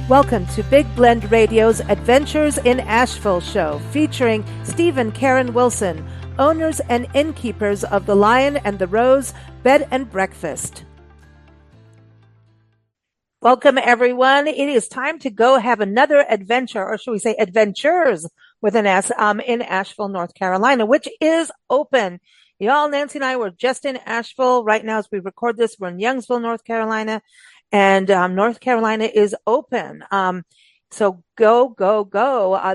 Welcome to Big Blend Radio's Adventures in Asheville show, featuring Steve and Karen Wilson, owners and innkeepers of the Lion and the Rose Bed and Breakfast. Welcome, everyone. It is time to go have another adventure, or should we say adventures with an S, in Asheville, North Carolina, which is open. Y'all, Nancy and I were just in Asheville. Right now, as we record this, we're in Youngsville, North Carolina. And North Carolina is open. So go.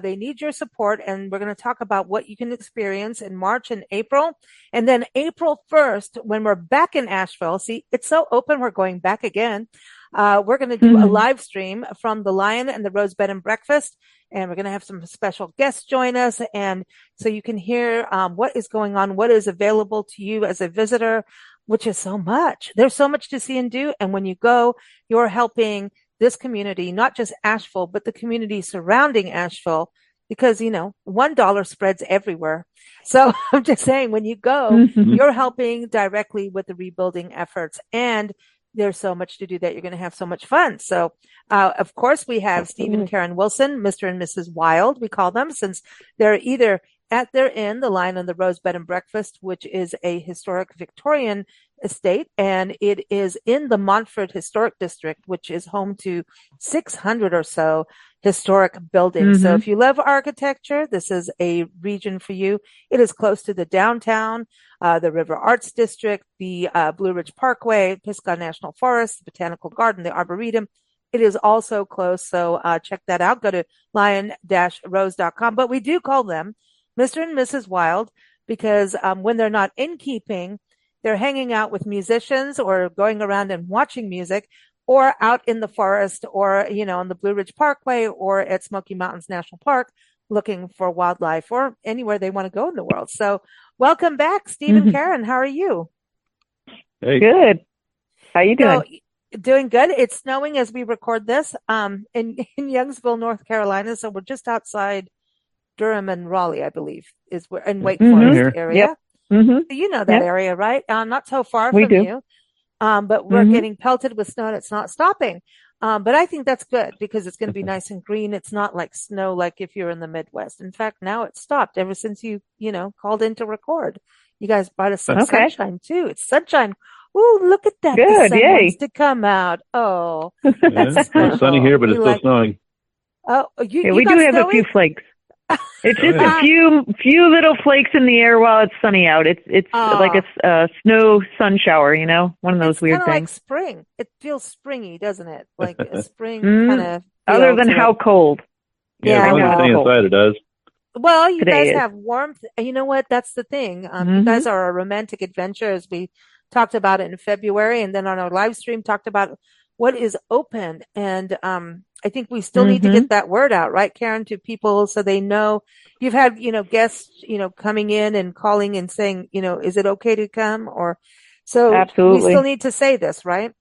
They need your support. And we're going to talk about what you can experience in March and April. And then April 1st, when we're back in Asheville, see, it's so open, we're going back again. We're going to do a live stream from the Lion and the Rose Bed and Breakfast. And we're going to have some special guests join us. And so you can hear what is going on, what is available to you as a visitor, which is so much. There's so much to see and do. And when you go, you're helping this community, not just Asheville, but the community surrounding Asheville, because, you know, $1 spreads everywhere. So I'm just saying, when you go, you're helping directly with the rebuilding efforts. And there's so much to do that you're going to have so much fun. So, of course, we have Steve and Karen Wilson, Mr. and Mrs. Wild, we call them, since they're either at their inn, the Lion and the Rose Bed and Breakfast, which is a historic Victorian estate, and it is in the Montford Historic District, which is home to 600 or so historic buildings. So if you love architecture, this is a region for you. It is close to the downtown, the River Arts District, the Blue Ridge Parkway, Pisgah National Forest, the Botanical Garden, the Arboretum. It is also close, so check that out. Go to lion-rose.com. But we do call them Mr. and Mrs. Wild because when they're not innkeeping, they're hanging out with musicians or going around and watching music, or out in the forest, or, you know, on the Blue Ridge Parkway, or at Smoky Mountains National Park, looking for wildlife, or anywhere they want to go in the world. So welcome back, Steve and Karen. How are you? Hey. Good. How you doing? So, doing good. It's snowing as we record this in Youngsville, North Carolina. So we're just outside Durham and Raleigh, I believe, is where in Wake Forest area. Yep. You know that area, right? Not so far from you. But we're getting pelted with snow and it's not stopping. But I think that's good because it's going to be nice and green. It's not like snow like if you're in the Midwest. In fact, now it's stopped ever since you called in to record. You guys brought us some sunshine too. It's sunshine. Ooh, look at that. Good, the sun yay. wants to come out. Oh, It's sunny here, but it's still snowing. Oh, we do have a few flakes. It's just a few little flakes in the air while it's sunny out. It's like a snow sun shower, you know, one of those weird things. Like spring. It feels springy, doesn't it? Like a spring kind of. Other than how cold. Yeah, when staying inside, it does. Well, you guys have warmth. You know what? That's the thing. You guys are a romantic adventure, as we talked about it in February, and then on our live stream talked about what is open. And I think we still need to get that word out, right, Karen, to people so they know. You've had, guests, coming in and calling and saying, is it okay to come? Or so absolutely. We still need to say this, right?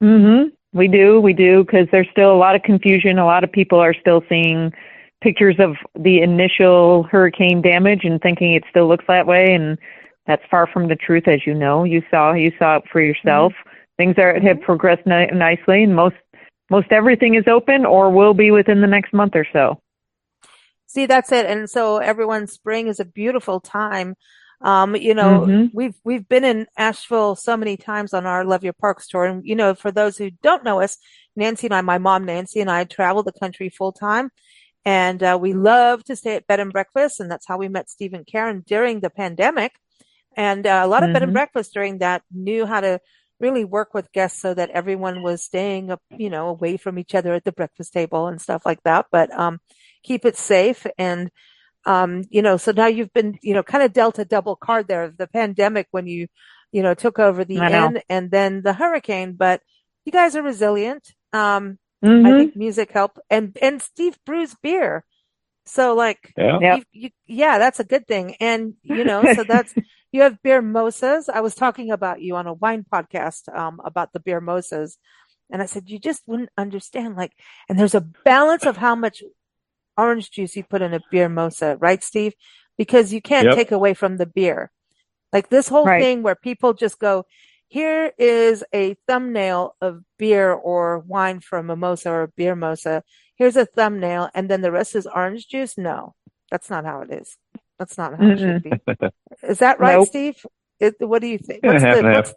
We do, because there's still a lot of confusion. A lot of people are still seeing pictures of the initial hurricane damage and thinking it still looks that way, and that's far from the truth, as you know. You saw it for yourself. Things have progressed nicely, and most everything is open or will be within the next month or so. See, that's it. And so everyone's spring is a beautiful time. We've been in Asheville so many times on our Love Your Parks tour. And, for those who don't know us, Nancy and I, my mom, Nancy, and I travel the country full time. And we love to stay at bed and breakfast. And that's how we met Steve and Karen during the pandemic. And a lot of bed and breakfast during that knew how to really work with guests so that everyone was staying up, away from each other at the breakfast table and stuff like that. But keep it safe. And, so now you've been, kind of dealt a double card there of the pandemic when you, took over the inn and then the hurricane. But you guys are resilient. I think music helped. And Steve brews beer. So that's a good thing. And, so that's, you have beer mosas. I was talking about you on a wine podcast, about the beer mosas. And I said, you just wouldn't understand. And there's a balance of how much orange juice you put in a beer mosa, right, Steve? Because you can't take away from the beer. Like this whole thing where people just go, here is a thumbnail of beer or wine for a mimosa or a beer mosa. Here's a thumbnail, and then the rest is orange juice. No, that's not how it is. That's not how it should be. Is that right, Nope. Steve? What do you think? Yeah, half and half.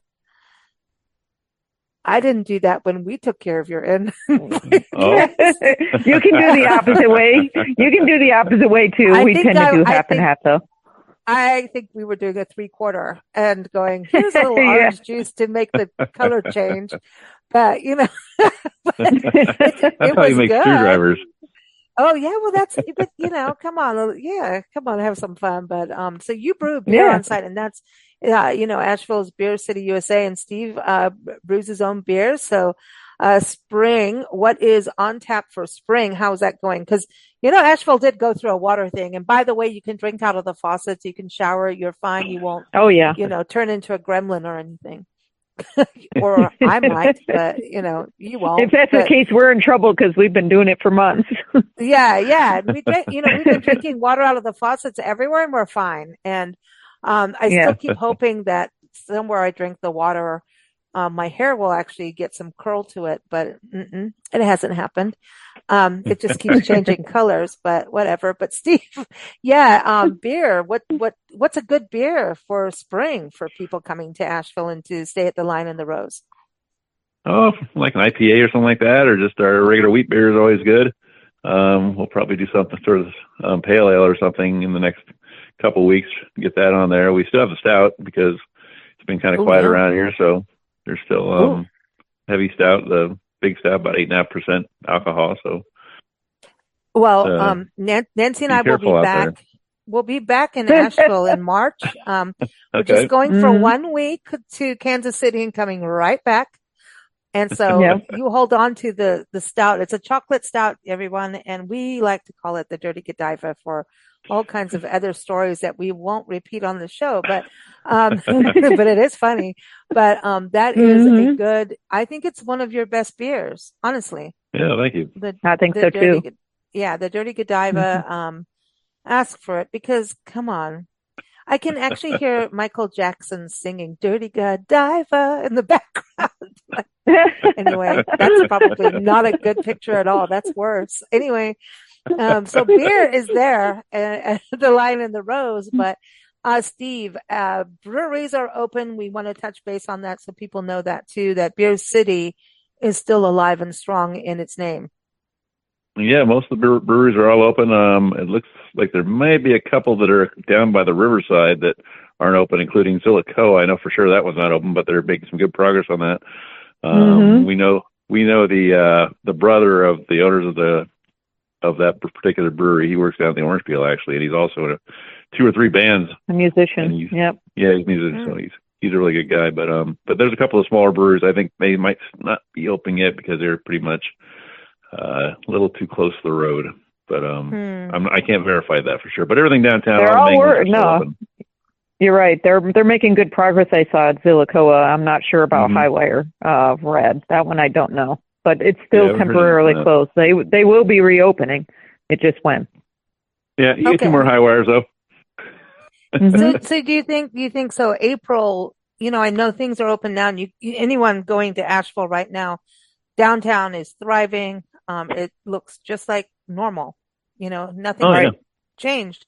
I didn't do that when we took care of your end. You can do the opposite way. You can do the opposite way too. We tend to do half and half, though. I think we were doing a 3/4 and going, here's a little orange juice to make the color change. But, That's how you make screwdrivers. Oh yeah, well but come on, have some fun. But so you brew beer on site, and that's Asheville's Beer City, USA, and Steve brews his own beer. So spring, what is on tap for spring? How's that going? Because Asheville did go through a water thing, and by the way, you can drink out of the faucets, you can shower, you're fine, you won't turn into a gremlin or anything. Or I might, but you won't. If that's the case, we're in trouble because we've been doing it for months. Yeah. We've been drinking water out of the faucets everywhere, and we're fine. And I still keep hoping that somewhere I drink the water, my hair will actually get some curl to it, but it hasn't happened. It just keeps changing colors, but whatever. But Steve, beer. What's a good beer for spring for people coming to Asheville and to stay at the Lion and the Rose? Oh, like an IPA or something like that, or just our regular wheat beer is always good. We'll probably do something sort of pale ale or something in the next couple weeks. Get that on there. We still have the stout because it's been kind of quiet around here, so there's still heavy stout, the big stout, about 8.5% alcohol. So, well, Nancy and I will be back. We'll be back in Asheville in March. We're just going for 1 week to Kansas City and coming right back. And so you hold on to the stout. It's a chocolate stout, everyone, and we like to call it the Dirty Godiva for all kinds of other stories that we won't repeat on the show, but but it is funny. But that is a good. I think it's one of your best beers, honestly. Yeah, thank you. I think so too. The Dirty Godiva. Ask for it because, come on, I can actually hear Michael Jackson singing "Dirty Godiva" in the background. Anyway, that's probably not a good picture at all. That's worse. Anyway. So beer is there, the Lion and the Rose, but Steve, breweries are open. We want to touch base on that so people know that too, that Beer City is still alive and strong in its name. Yeah, most of the breweries are all open. It looks like there may be a couple that are down by the riverside that aren't open, including Zillicoa. I know for sure that one's not open, but they're making some good progress on that. We know the brother of the owners of that particular brewery. He works down at the Orange Peel actually, and he's also in 2 or 3 bands. A musician. Yep. Yeah, he's a musician, so he's a really good guy. But there's a couple of smaller breweries I think they might not be open yet because they're pretty much a little too close to the road. But I can't verify that for sure. But everything downtown, they're all open. You're right. They're making good progress. I saw at Zillicoa. I'm not sure about Highwire Red. That one I don't know. But it's still temporarily closed. They will be reopening. It just went. Yeah, you get 2 more high wires though. So do you think so? April, I know things are open now, and anyone going to Asheville right now, downtown is thriving. It looks just like normal. Nothing changed.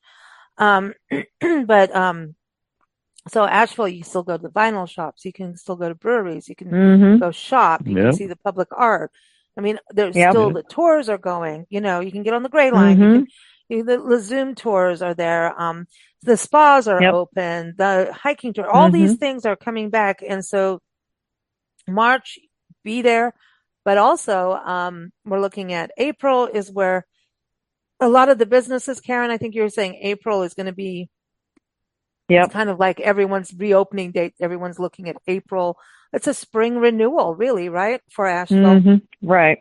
So Asheville, you still go to the vinyl shops. You can still go to breweries. You can go shop. You can see the public art. I mean, there's still the tours are going. You can get on the Gray Line. The Zoom tours are there. The spas are open. The hiking tour. All these things are coming back. And so March, be there. But also, we're looking at April is where a lot of the businesses, Karen, I think you were saying April is going to be it's kind of like everyone's reopening date. Everyone's looking at April. It's a spring renewal, really, right? For Asheville. Right.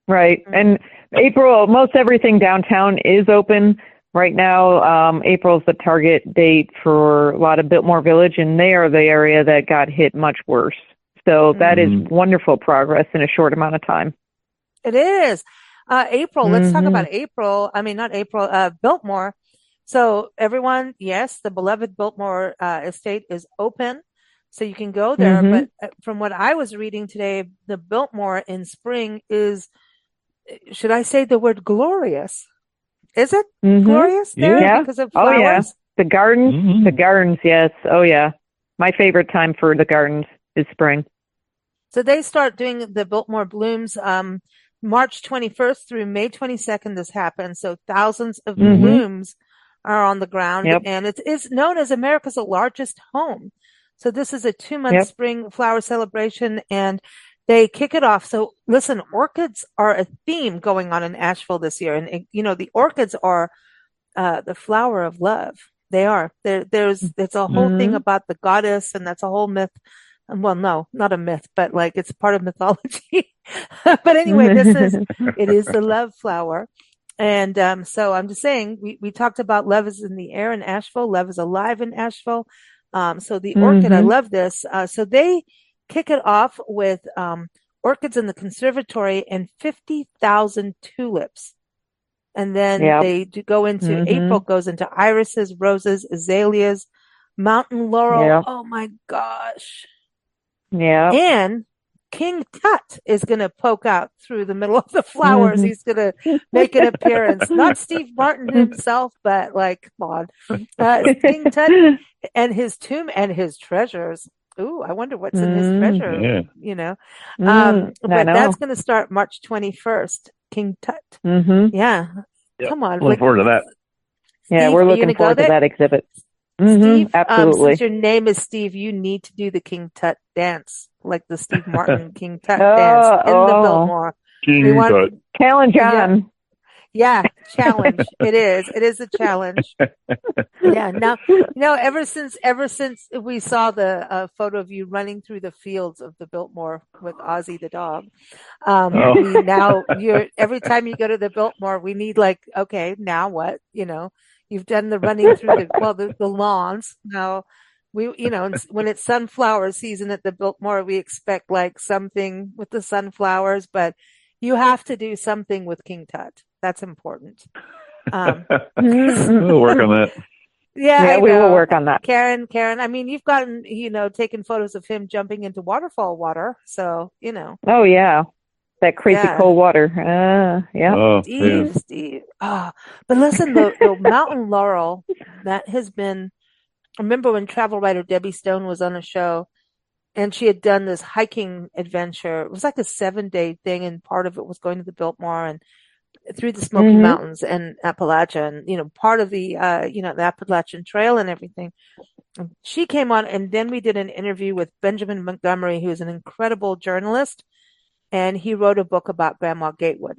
And April, most everything downtown is open right now. April's the target date for a lot of Biltmore Village, and they are the area that got hit much worse. So that is wonderful progress in a short amount of time. It is. April, let's talk about April. I mean, not April, Biltmore. So everyone, yes, the beloved Biltmore estate is open. So you can go there, but from what I was reading today, the Biltmore in spring is, should I say the word glorious? Is it glorious there because of flowers? Oh, yeah. The gardens, yes. Oh, yeah. My favorite time for the gardens is spring. So they start doing the Biltmore blooms March 21st through May 22nd. This happens. So thousands of blooms are on the ground, and it is known as America's largest home. So this is a 2-month spring flower celebration, and they kick it off. So listen, orchids are a theme going on in Asheville this year. And, the orchids are the flower of love. They are. It's a whole thing about the goddess, and that's a whole myth. Well, no, not a myth, but like it's part of mythology. But anyway, it is the love flower. And so I'm just saying, we talked about love is in the air in Asheville. Love is alive in Asheville. So the orchid, I love this. So they kick it off with orchids in the conservatory and 50,000 tulips. And then they do go into April, goes into irises, roses, azaleas, mountain laurel. Oh my gosh. Yeah. And King Tut is going to poke out through the middle of the flowers. He's going to make an appearance. Not Steve Martin himself, but like, come on. King Tut and his tomb and his treasures. Ooh, I wonder what's in his treasure, but that's going to start March 21st. King Tut. Yeah. Yep. Come on. Look forward to that. Steve, we're looking forward to that exhibit. Steve, absolutely. Since your name is Steve, you need to do the King Tut dance, like the Steve Martin King Tut dance in the Biltmore. Tut. Challenge on. Yeah, challenge. It is. It is a challenge. Yeah. Now, ever since we saw the photo of you running through the fields of the Biltmore with Ozzy the dog, every time you go to the Biltmore, we need okay, now what? You've done the running through the lawns. Now when it's sunflower season at the Biltmore, we expect something with the sunflowers, but you have to do something with King Tut. That's important. We'll work on that. Yeah, we will work on that. Karen, I mean, you've gotten, taken photos of him jumping into waterfall water. So, Oh, yeah. That crazy cold water. Yeah. Oh, Steve. Oh, but listen, the mountain laurel, that has been, I remember when travel writer Debbie Stone was on a show and she had done this hiking adventure. It was like a 7-day thing, and part of it was going to the Biltmore and through the Smoky Mountains and Appalachia, and part of the the Appalachian Trail and everything. And she came on, and then we did an interview with Benjamin Montgomery, who is an incredible journalist, and he wrote a book about Grandma Gatewood.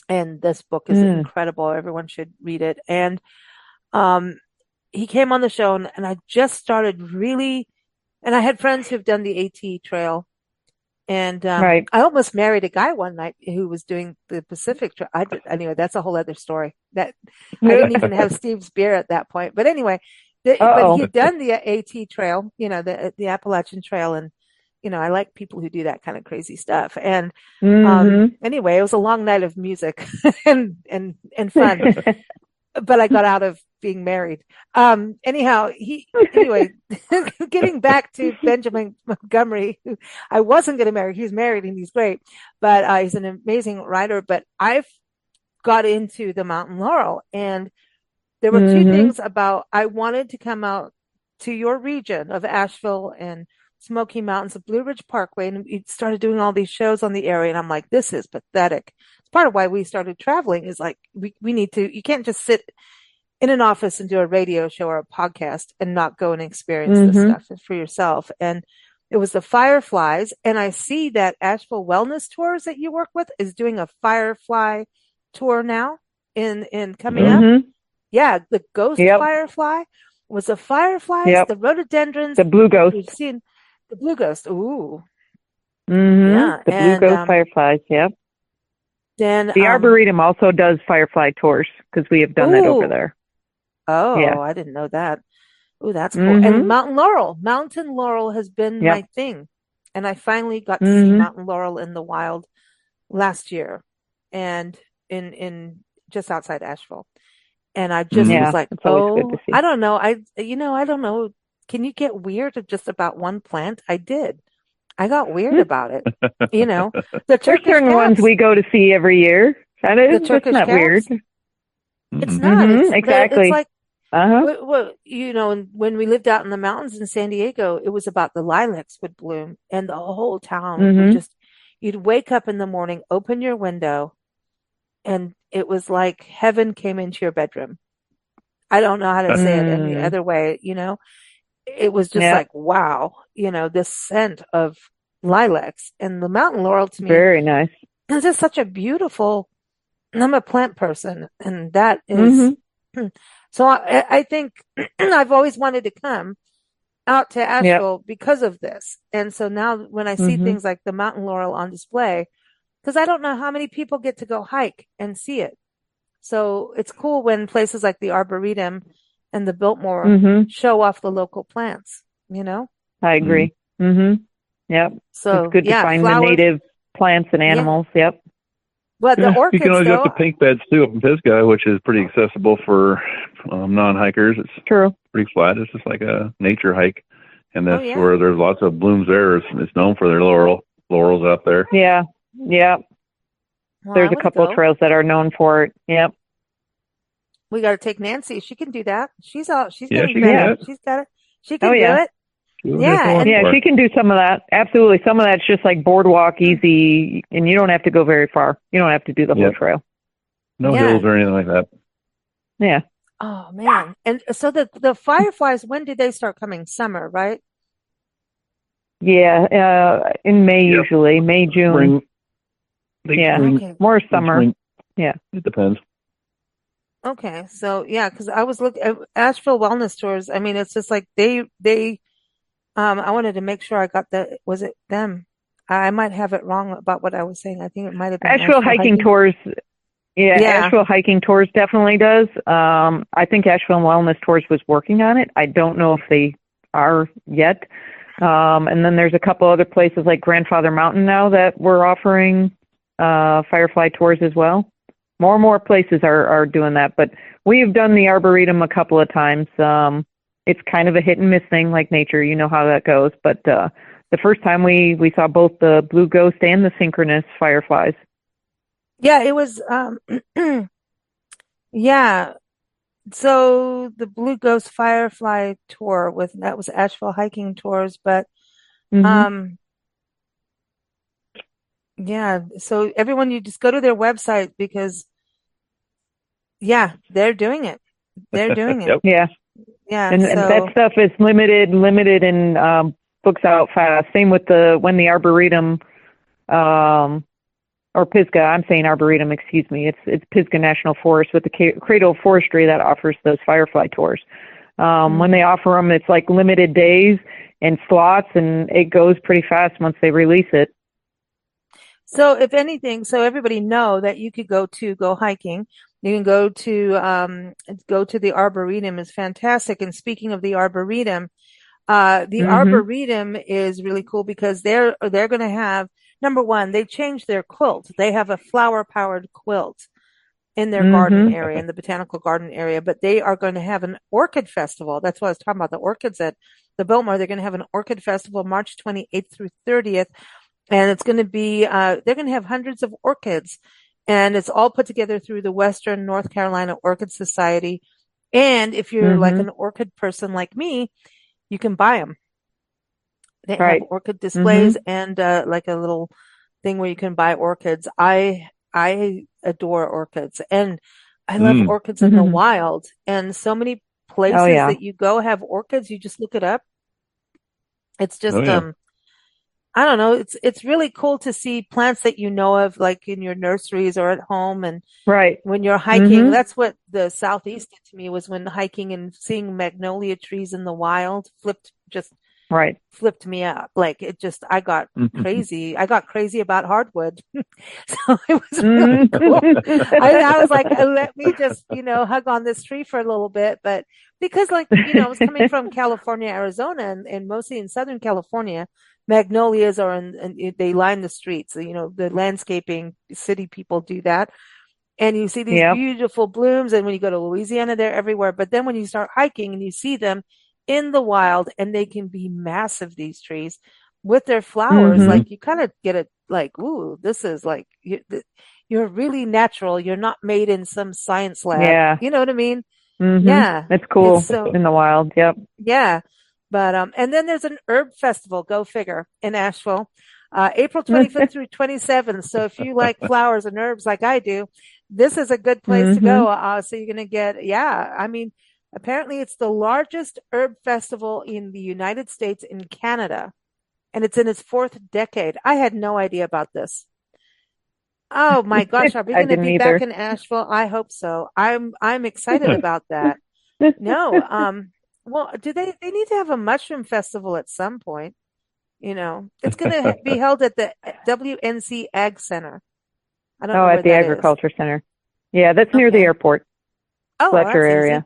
And this book is incredible. Everyone should read it. And he came on the show, and I just started really, and I had friends who've done the AT Trail. And I almost married a guy one night who was doing the Pacific Trail. Anyway, that's a whole other story. That I didn't even have Steve's beer at that point. But anyway, but he'd done the AT Trail, the Appalachian Trail, and I like people who do that kind of crazy stuff. And anyway, it was a long night of music and fun. But I got out of being married. Anyhow, getting back to Benjamin Montgomery, who I wasn't going to marry. He's married and he's great, but he's an amazing writer. But I've got into the mountain laurel, and there were two things about, I wanted to come out to your region of Asheville and Smoky Mountains, the Blue Ridge Parkway, and we started doing all these shows on the area. And I'm like, this is pathetic. It's part of why we started traveling, is like, we need to, you can't just sit in an office and do a radio show or a podcast and not go and experience this stuff for yourself. And it was the Fireflies. And I see that Asheville Wellness Tours that you work with is doing a Firefly tour now in coming up. Yeah. The ghost firefly was the fireflies, the rhododendrons, the blue ghost. We've seen the blue ghost. Ooh. Yeah. The blue ghost fireflies. Yep. Then the Arboretum also does firefly tours, because we have done that over there. Oh, yeah. I didn't know that. Oh, that's cool. And mountain laurel has been my thing. And I finally got to see mountain laurel in the wild last year, and in just outside Asheville. And I just was like, I don't know. I don't know. can you get weird just about one plant? I did. I got weird about it. You know, the There's Turkish certain ones caps, we go to see every year. That the is, that's Turkish not weird. caps. It's Mm-mm. not. It's Exactly. like, Uh-huh. you know, when we lived out in the mountains in San Diego, it was about the lilacs would bloom and the whole town would hmm just, you'd wake up in the morning, open your window, and it was like heaven came into your bedroom. I don't know how to say it any Mm. other way, you know. It was just Yep. like, wow, you know, this scent of lilacs and the mountain laurel to me Very nice. is just such a beautiful, I'm a plant person, and that is, hmm so I think I've always wanted to come out to Yep. Asheville because of this. And so now when I see hmm things like the mountain laurel on display, because I don't know how many people get to go hike and see it. So it's cool when places like the Arboretum and the Biltmore hmm show off the local plants, you know? I Mm. agree. Yep. It's So good to yeah, find the flowers. native plants and Yeah. animals. Yep. Well, the Yeah, you can orchids always go up to though. Pink Beds too up in Pisgah, which is pretty accessible for non-hikers. It's True. pretty flat. It's just like a nature hike, and Oh that's yeah. where there's lots of blooms there. It's known for their laurels out there. Yeah. Yep. Well, I There's a want to couple of go. trails that are known for it. Yep. We got to take Nancy. She can do that. She's all. She's Yeah, getting she can do Yeah. better. that. She's got it. She Oh can do yeah. it. She won't have to Yeah, walk and Yeah, far. she can do some of that. Absolutely. Some of that's just like boardwalk easy, and you don't have to go very far. You don't have to do the whole Yep. trail. No yeah. hills or anything like that. Yeah. Oh man. And so the fireflies, when did they start coming? Summer, right? Yeah. In May Yep. usually, May, June. Spring, late Yeah. spring, Okay. More late summer. spring. Yeah. It depends. Okay. So yeah, because I was looking at Asheville Wellness Tours. I mean, it's just like they I wanted to make sure I got the, was it them? I might have it wrong about what I was saying. I think it might have been Asheville Asheville hiking Hiking. tours. Yeah, Yeah. Asheville hiking tours definitely does. I think Asheville Wellness Tours was working on it. I don't know if they are yet. And then there's a couple other places like Grandfather Mountain now that we're offering firefly tours as well. More and more places are doing that, but we've done the Arboretum a couple of times. It's kind of a hit and miss thing, like nature. You know how that goes. But the first time we saw both the blue ghost and the synchronous fireflies. Yeah, it was yeah. So the Blue Ghost Firefly tour that was Asheville Hiking Tours, but hmm um yeah, so everyone, you just go to their website because yeah, they're doing it. They're doing it. Yep. Yeah. Yeah, And that so stuff is limited, and books out fast. Same with when the Arboretum, or Pisgah. I'm saying Arboretum, excuse me. It's Pisgah National Forest with the Cradle Forestry that offers those firefly tours. When they offer them, it's like limited days and slots, and it goes pretty fast once they release it. so if anything, so everybody know that you could go hiking. You can go to the Arboretum is fantastic. And speaking of the hmm Arboretum is really cool because they're going to have, number one, they changed their quilt. They have a flower powered quilt in their garden hmm area, in the botanical garden area, but they are going to have an orchid festival. That's what I was talking about, the orchids at the Biltmore. They're going to have an orchid festival March 28th through 30th. And it's going to be, they're going to have hundreds of orchids, and it's all put together through the Western North Carolina Orchid Society. And if you're like hmm an orchid person like me, you can buy them. They have Right. orchid hmm displays and like a little thing where you can buy orchids. I adore orchids, and I love Mm. orchids in the wild. And so many Oh places yeah. that you go have orchids. You just look it up. It's Oh just yeah. I don't know. It's really cool to see plants that you know of, like in your nurseries or at home. And Right. when you're hiking, hmm that's what the Southeast did to me, was when hiking and seeing magnolia trees in the wild Right. flipped me up. Like it just, I got crazy. I got crazy about hardwood. So it was really hmm cool. I was like, let me just, hug on this tree for a little bit. But because like, I was coming from California, Arizona, and mostly in Southern California, magnolias are and they line the streets. The landscaping city people do that. And you see these Yep. beautiful blooms. And when you go to Louisiana, they're everywhere. But then when you start hiking and you see them in the wild, and they can be massive, these trees with their flowers. Mm-hmm. Like you kind of get it like, ooh, this is like, you're really natural. You're not made in some science lab. Yeah. You know what I mean? Mm-hmm. Yeah. It's cool So, in the wild. Yep. yeah. But, and then there's an herb festival, go figure, in Asheville, April 25th through 27th. So if you like flowers and herbs like I do, this is a good place to go. So you're going to get, yeah, I mean, apparently it's the largest herb festival in the United States and Canada, and it's in its fourth decade. I had no idea about this. Oh my gosh, are we going to be back in Asheville? I hope so. I'm excited about that. No, well, they need to have a mushroom festival at some point. You know, it's going to be held at the WNC Ag Center. I don't know where at the that Agriculture Center. Yeah, that's near the airport. Oh, Fletcher area. Easy.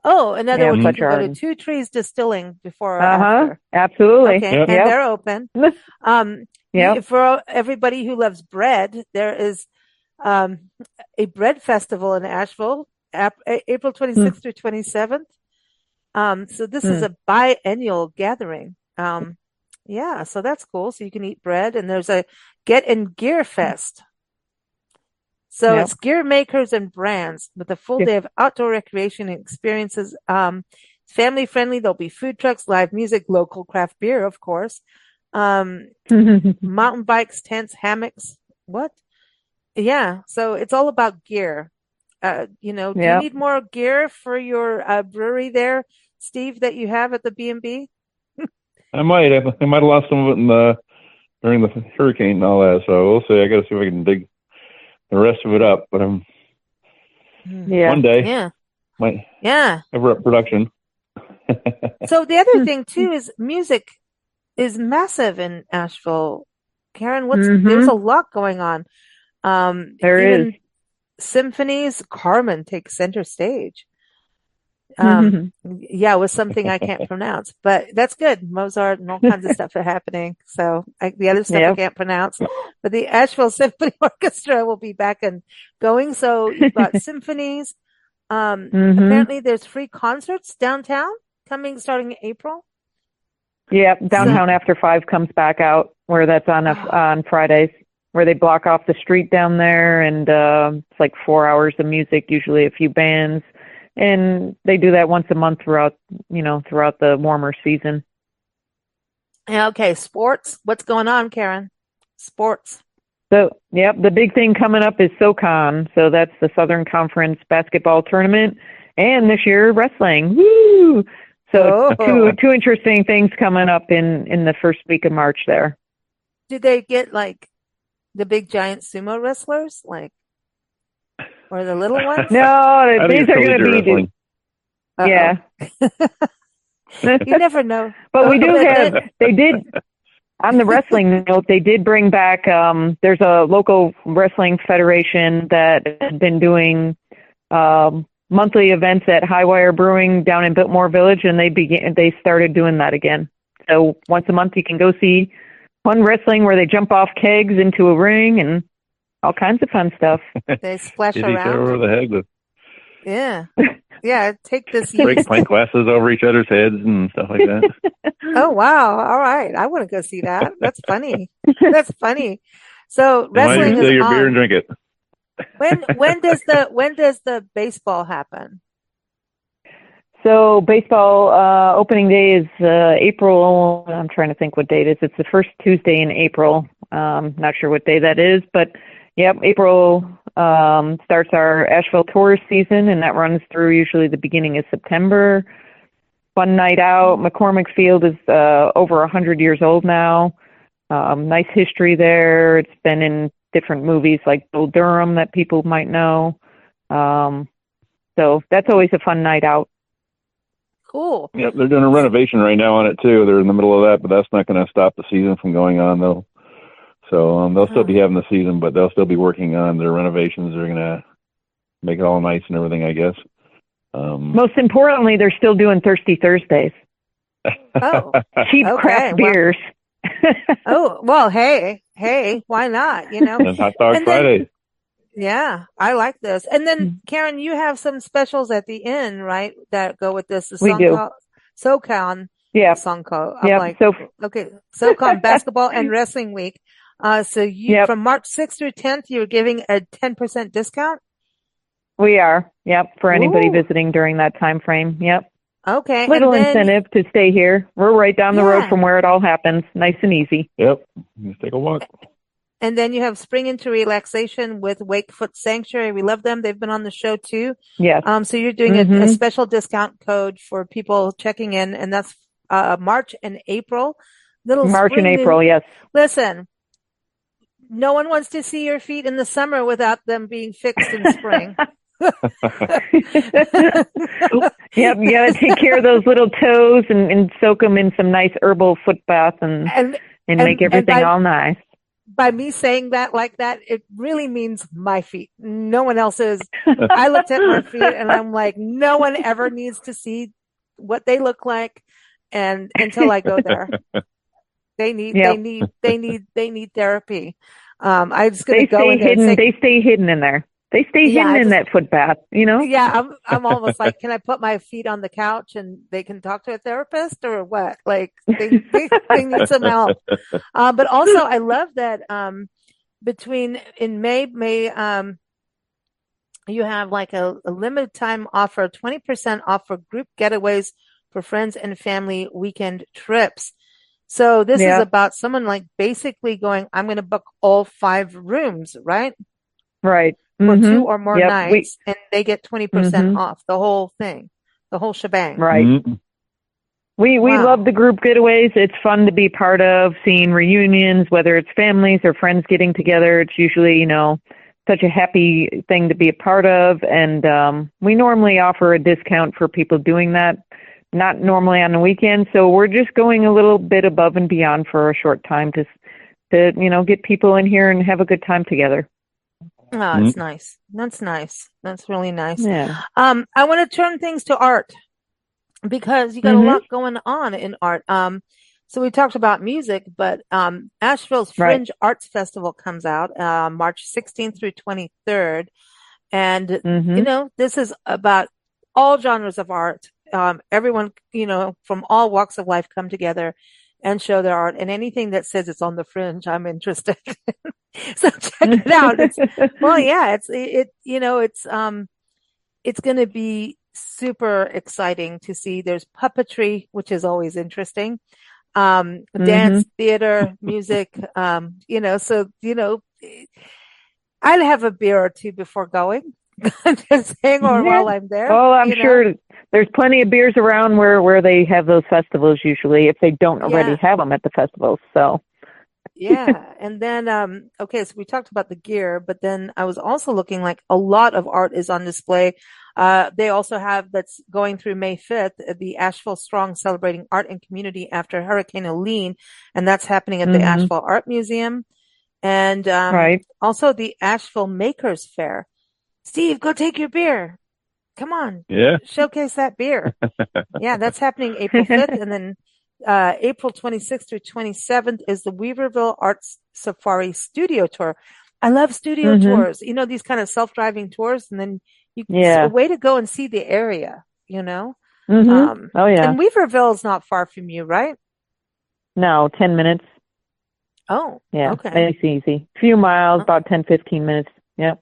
Oh, in other words, you can go to Arden. Two Trees Distilling before or after. Absolutely. Okay, and they're open. Yeah. For everybody who loves bread, there is a bread festival in Asheville, April 26th through 27th. So this is a biennial gathering. Yeah, so that's cool. So you can eat bread, and there's a Get and Gear Fest. So it's gear makers and brands with a full day of outdoor recreation and experiences. Family friendly. There'll be food trucks, live music, local craft beer, of course. Mountain bikes, tents, hammocks. What? Yeah. So it's all about gear. Do you need more gear for your brewery there, Steve, that you have at the B&B? I might have lost some of it during the hurricane and all that. So we'll see. I got to see if I can dig the rest of it up. But one day, might ever up production. So the other thing too is music is massive in Asheville. Karen, there's a lot going on. There is symphonies. Carmen takes center stage. With something I can't pronounce, but that's good. Mozart and all kinds of stuff are happening. So the other stuff I can't pronounce, but the Asheville Symphony Orchestra will be back and going. So you've got symphonies. Apparently there's free concerts downtown starting in April. Yeah. Downtown After 5 comes back out, where that's on Fridays, where they block off the street down there, and it's like 4 hours of music, usually a few bands. And they do that once a month throughout the warmer season. Okay, sports. What's going on, Karen? Sports. So, the big thing coming up is SoCon. So that's the Southern Conference basketball tournament, and this year wrestling. Woo! So two interesting things coming up in the first week of March there. Do they get like the big giant sumo wrestlers, or the little ones? No, these are going to be. Yeah. You never know. But we do they did, on the wrestling note, they did bring back, there's a local wrestling federation that has been doing monthly events at Highwire Brewing down in Biltmore Village, and they started doing that again. So once a month you can go see fun wrestling where they jump off kegs into a ring and all kinds of fun stuff. They splash Hit around. each other over the head with. Yeah. Take this. Break pint glasses over each other's heads and stuff like that. Oh wow! All right, I want to go see that. That's funny. That's funny. So wrestling is steal your on. beer and drink it. When does the baseball happen? So baseball opening day is April. I'm trying to think what date it is. It's the first Tuesday in April. Not sure what day that is, but April starts our Asheville tourist season, and that runs through usually the beginning of September. Fun night out. McCormick Field is over 100 years old now. Nice history there. It's been in different movies like Bull Durham that people might know. So that's always a fun night out. Cool. Yep, they're doing a renovation right now on it too. They're in the middle of that, but that's not going to stop the season from going on though. So they'll still be having the season, but they'll still be working on their renovations. They're going to make it all nice and everything, I guess. Most importantly, they're still doing Thirsty Thursdays. Oh, cheap craft beers. Hey, why not? You know, and Hot Dog Friday. Yeah, I like this. And then, Karen, you have some specials at the end, right? That go with this. We do. SoCon. Yeah. Sunco. I'm like, okay, SoCon basketball and wrestling week. So you from March 6th through 10th, you're giving a 10% discount? We are. Yep. For anybody visiting during that time frame. Yep. Okay. Little incentive to stay here. We're right down the road from where it all happens. Nice and easy. Yep. Let's take a walk. And then you have Spring into Relaxation with Wakefoot Sanctuary. We love them. They've been on the show too. Yes. So you're doing a special discount code for people checking in, and that's March and April. March and April, yes. Listen, no one wants to see your feet in the summer without them being fixed in spring. Yep, you gotta take care of those little toes and soak them in some nice herbal foot bath and make everything all nice. By me saying that like that, it really means my feet. No one else's. I looked at my feet and I'm like, no one ever needs to see what they look like, and until I go there, they need therapy. I'm just gonna go in there. They stay hidden in there. They stay hidden in that foot bath, you know? Yeah, I'm almost like, can I put my feet on the couch and they can talk to a therapist or what? Like they need some help. But also I love that in May, you have like a limited time offer, 20% off for group getaways for friends and family weekend trips. So this is about someone like basically going, I'm going to book all 5 rooms, right? Right. For 2 or more nights, and they get 20% off the whole thing, the whole shebang. Right. We love the group getaways. It's fun to be part of, seeing reunions, whether it's families or friends getting together. It's usually, such a happy thing to be a part of. And we normally offer a discount for people doing that, not normally on the weekend. So we're just going a little bit above and beyond for a short time to get people in here and have a good time together. Oh, it's nice. That's nice. That's really nice. Yeah. I want to turn things to art because you got a lot going on in art. So we talked about music, but Asheville's Fringe Arts Festival comes out March 16th through 23rd. And, this is about all genres of art. Everyone, from all walks of life come together and show their art, and anything that says it's on the fringe, I'm interested. So check it out. It's going to be super exciting to see. There's puppetry, which is always interesting. Dance, theater, music, I'd have a beer or two before going. Just hang on while I'm there. Well, I'm sure there's plenty of beers around where they have those festivals usually, if they don't already have them at the festivals. So. Yeah. And then, so we talked about the gear, but then I was also looking like a lot of art is on display. They also have, that's going through May 5th, the Asheville Strong Celebrating Art and Community After Hurricane Helene. And that's happening at the Asheville Art Museum. And, also the Asheville Makers Fair. Steve, go take your beer. Come on. Yeah. Showcase that beer. Yeah, that's happening April 5th. And then April 26th through 27th is the Weaverville Arts Safari Studio Tour. I love studio tours. These kind of self-driving tours. And then it's a way to go and see the area, Oh, yeah. And Weaverville is not far from you, right? No, 10 minutes. Oh, yeah. Okay. It's easy. A few miles, about 10, 15 minutes. Yep.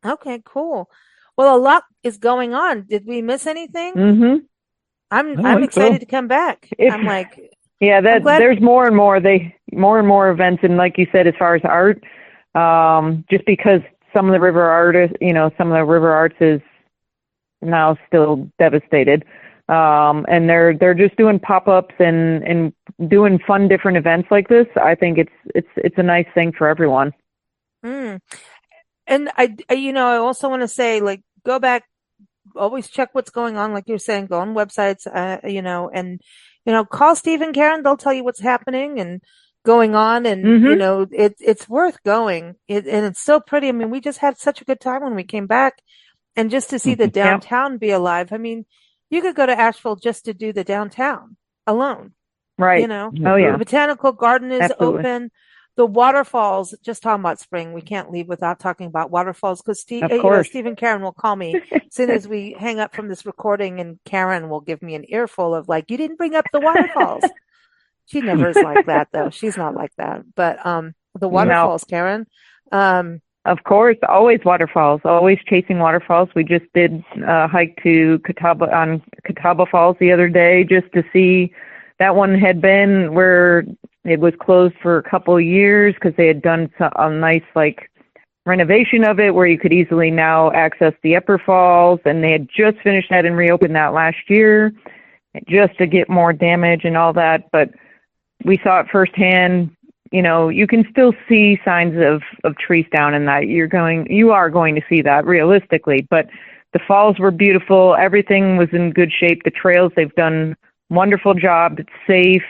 Okay, cool. Well, a lot is going on. Did we miss anything? I'm excited to come back. I'm like, there's more and more events, and like you said, as far as art, just because some of the river arts is now still devastated, and they're just doing pop-ups and doing fun different events like this. I think it's a nice thing for everyone. And I also want to say, like, go back, always check what's going on. Like you're saying, go on websites, call Steve and Karen. They'll tell you what's happening and going on. And, it's worth going. And it's so pretty. I mean, we just had such a good time when we came back, and just to see the downtown be alive. I mean, you could go to Asheville just to do the downtown alone. Right. Oh, yeah. The Botanical Garden is open. the waterfalls, just talking about spring, we can't leave without talking about waterfalls because Steve and Karen will call me as soon as we hang up from this recording, and Karen will give me an earful of like, you didn't bring up the waterfalls. She never is like that though. She's not like that. But the waterfalls, no. Karen. Of course, always waterfalls, always chasing waterfalls. We just did a hike to Catawba Falls the other day just to see. That one had been where it was closed for a couple of years because they had done a nice like renovation of it where you could easily now access the upper falls, and they had just finished that and reopened that last year just to get more damage and all that. But we saw it firsthand. You know, you can still see signs of trees down in that. You are going to see that realistically, but the falls were beautiful. Everything was in good shape. The trails, they've done wonderful job. It's safe.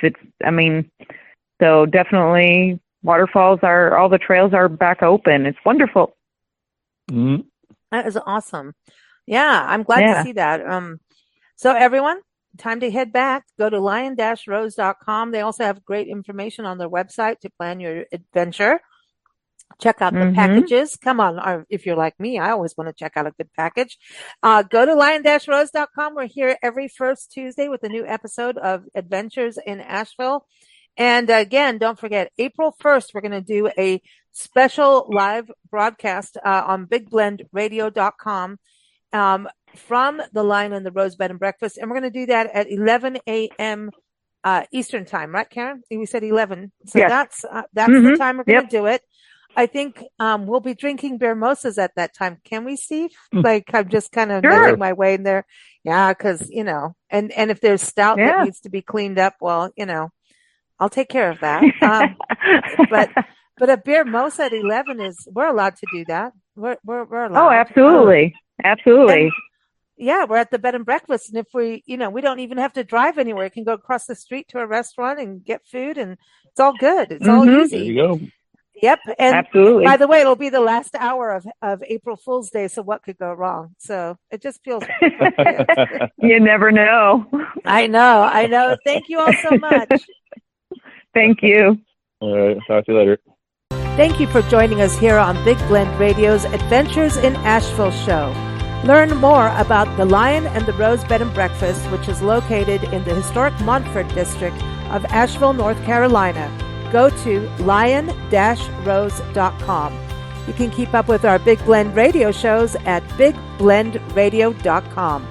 So definitely waterfalls all the trails are back open. It's wonderful. Mm-hmm. That is awesome. Yeah, I'm glad to see that. So everyone, time to head back. Go to lion-rose.com. They also have great information on their website to plan your adventure. Check out the packages. Come on. If you're like me, I always want to check out a good package. Go to lion-rose.com. We're here every first Tuesday with a new episode of Adventures in Asheville. And again, don't forget, April 1st, we're going to do a special live broadcast on bigblendradio.com from the Lion and the Rose Bed and Breakfast. And we're going to do that at 11 a.m. Eastern time, right, Karen? We said 11. So yes. That's the time we're going to do it. I think we'll be drinking beer mimosas at that time. Can we, Steve? Like, I'm just kind of making my way in there. Yeah, because, you know, and if there's stout that needs to be cleaned up, well, you know, I'll take care of that. But a beer mimosa at 11 we're allowed to do that. We're allowed. Oh, absolutely. Absolutely. And, yeah, we're at the bed and breakfast. And if we don't even have to drive anywhere. We can go across the street to a restaurant and get food, and it's all good. It's all easy. There you go. Yep. And absolutely. By the way, it'll be the last hour of April Fool's Day. So what could go wrong? So it just feels. You never know. I know. Thank you all so much. Thank you. All right. Talk to you later. Thank you for joining us here on Big Blend Radio's Adventures in Asheville show. Learn more about the Lion and the Rose Bed and Breakfast, which is located in the historic Montford district of Asheville, North Carolina. Go to lion-rose.com. You can keep up with our Big Blend Radio shows at bigblendradio.com.